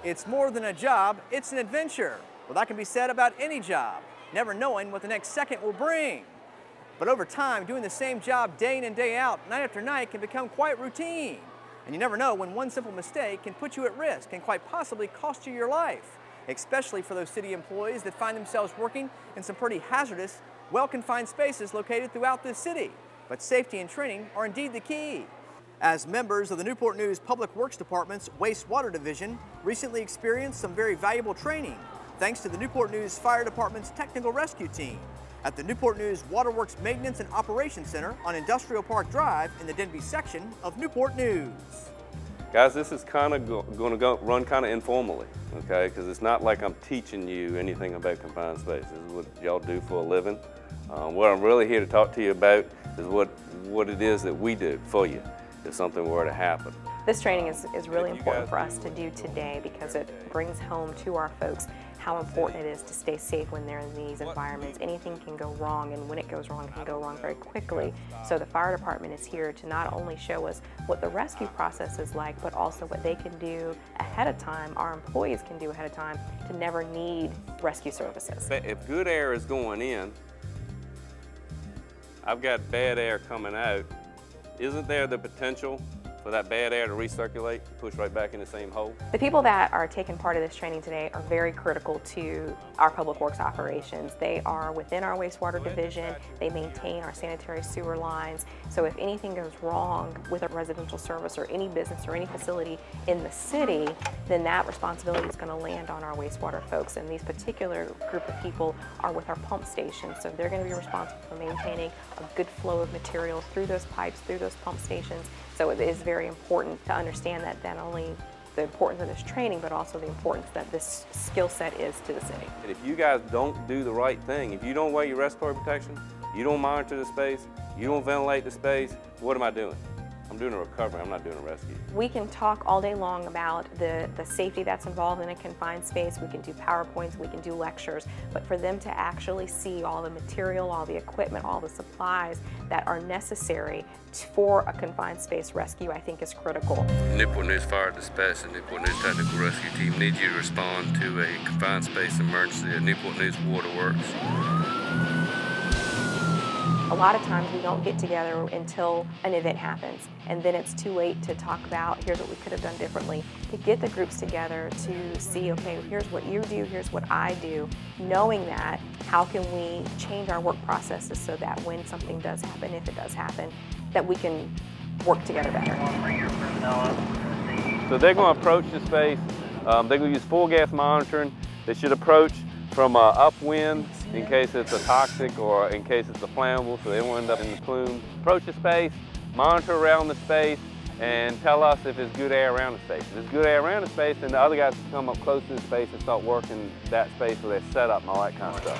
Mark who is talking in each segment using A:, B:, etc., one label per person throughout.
A: It's more than a job, it's an adventure. Well, that can be said about any job, never knowing what the next second will bring. But over time, doing the same job day in and day out, night after night, can become quite routine. And you never know when one simple mistake can put you at risk and quite possibly cost you your life, especially for those city employees that find themselves working in some pretty hazardous, well-confined spaces located throughout this city. But safety and training are indeed the key. As members of the Newport News Public Works Department's Wastewater Division recently experienced some very valuable training thanks to the Newport News Fire Department's Technical Rescue Team at the Newport News Waterworks Maintenance and Operations Center on Industrial Park Drive in the Denbigh section of Newport News.
B: Guys, this is kind of going to run kind of informally, okay? Because it's not like I'm teaching you anything about confined space. This is what y'all do for a living. What I'm really here to talk to you about is what it is that we do for you if something were to happen.
C: This training is really important for us to do today because it brings home to our folks how important it is to stay safe when they're in these environments. Anything can go wrong, and when it goes wrong, it can go wrong very quickly. So the fire department is here to not only show us what the rescue process is like, but also what they can do ahead of time, our employees can do ahead of time to never need rescue services.
B: If good air is going in, I've got bad air coming out, isn't there the potential for that bad air to recirculate, push right back in the same hole?
C: The people that are taking part of this training today are very critical to our public works operations. They are within our wastewater division. They maintain our sanitary sewer lines. So if anything goes wrong with a residential service or any business or any facility in the city, then that responsibility is going to land on our wastewater folks. And these particular group of people are with our pump stations. So they're going to be responsible for maintaining a good flow of materials through those pipes, through those pump stations. So it is very important to understand that not only the importance of this training, but also the importance that this skill set is to the city.
B: And if you guys don't do the right thing, if you don't wear your respiratory protection, you don't monitor the space, you don't ventilate the space, what am I doing? I'm doing a recovery, I'm not doing a rescue.
C: We can talk all day long about the safety that's involved in a confined space. We can do PowerPoints, we can do lectures, but for them to actually see all the material, all the equipment, all the supplies that are necessary for a confined space rescue, I think is critical.
B: Newport News Fire Dispatch and Newport News Technical Rescue Team need you to respond to a confined space emergency at Newport News Waterworks.
C: A lot of times we don't get together until an event happens, and then it's too late to talk about here's what we could have done differently. To get the groups together to see, okay, here's what you do, here's what I do, knowing that, how can we change our work processes so that when something does happen, if it does happen, that we can work together better.
B: So they're going to approach the space, they're going to use full gas monitoring. They should approach from upwind in case it's a toxic or in case it's a flammable, so they won't end up in the plume. Approach the space, monitor around the space, and tell us if there's good air around the space. If there's good air around the space, then the other guys can come up close to the space and start working that space with their setup and all that kind of stuff.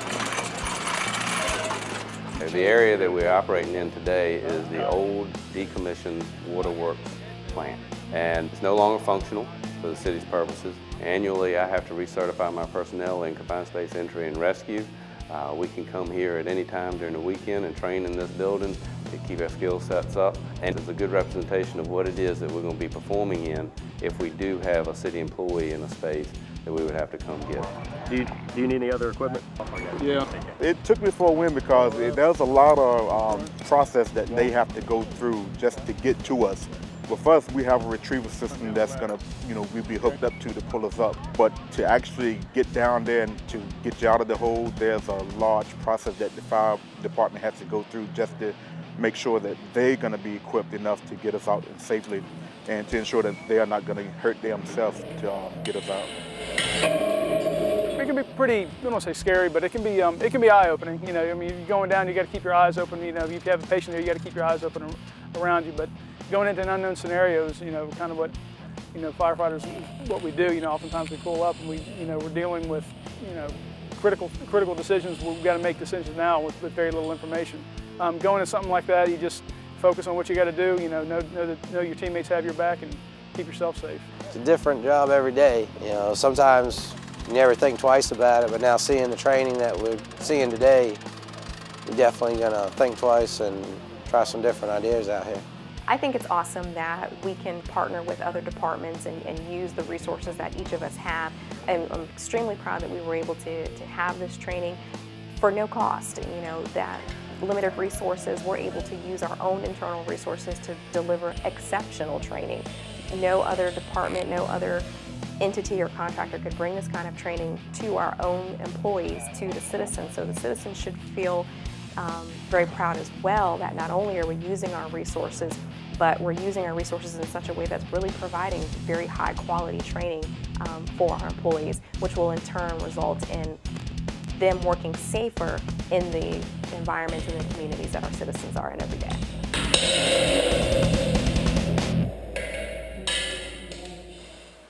B: Okay, the area that we're operating in today is the old decommissioned Waterworks plant, and it's no longer functional for the city's purposes. Annually, I have to recertify my personnel in confined space entry and rescue. We can come here at any time during the weekend and train in this building to keep our skill sets up. And it's a good representation of what it is that we're going to be performing in if we do have a city employee in a space that we would have to come get.
D: Do you need any other equipment?
E: Yeah, it took me for a win because there's a lot of process that they have to go through just to get to us. With us, we have a retrieval system that's gonna, we'll be hooked up to pull us up. But to actually get down there and to get you out of the hole, there's a large process that the fire department has to go through just to make sure that they're gonna be equipped enough to get us out safely and to ensure that they are not gonna hurt themselves to get us out.
F: It can be pretty, I don't want to say scary, but it can be eye-opening. I mean, you're going down, you got to keep your eyes open. If you have a patient there, you got to keep your eyes open around you. But going into unknown scenarios, kind of what, firefighters, what we do. Oftentimes we pull up and we're dealing with, critical decisions. We've got to make decisions now with very little information. Going into something like that, you just focus on what you got to do. Know your teammates have your back and keep yourself safe.
G: It's a different job every day. Sometimes you never think twice about it, but now seeing the training that we're seeing today, you're definitely going to think twice and try some different ideas out here.
C: I think it's awesome that we can partner with other departments and use the resources that each of us have. And I'm extremely proud that we were able to have this training for no cost. You know, that limited resources, we're able to use our own internal resources to deliver exceptional training. No other department, no other entity or contractor could bring this kind of training to our own employees, to the citizens. So the citizens should feel very proud as well that not only are we using our resources, but we're using our resources in such a way that's really providing very high quality training for our employees, which will in turn result in them working safer in the environments and the communities that our citizens are in every day.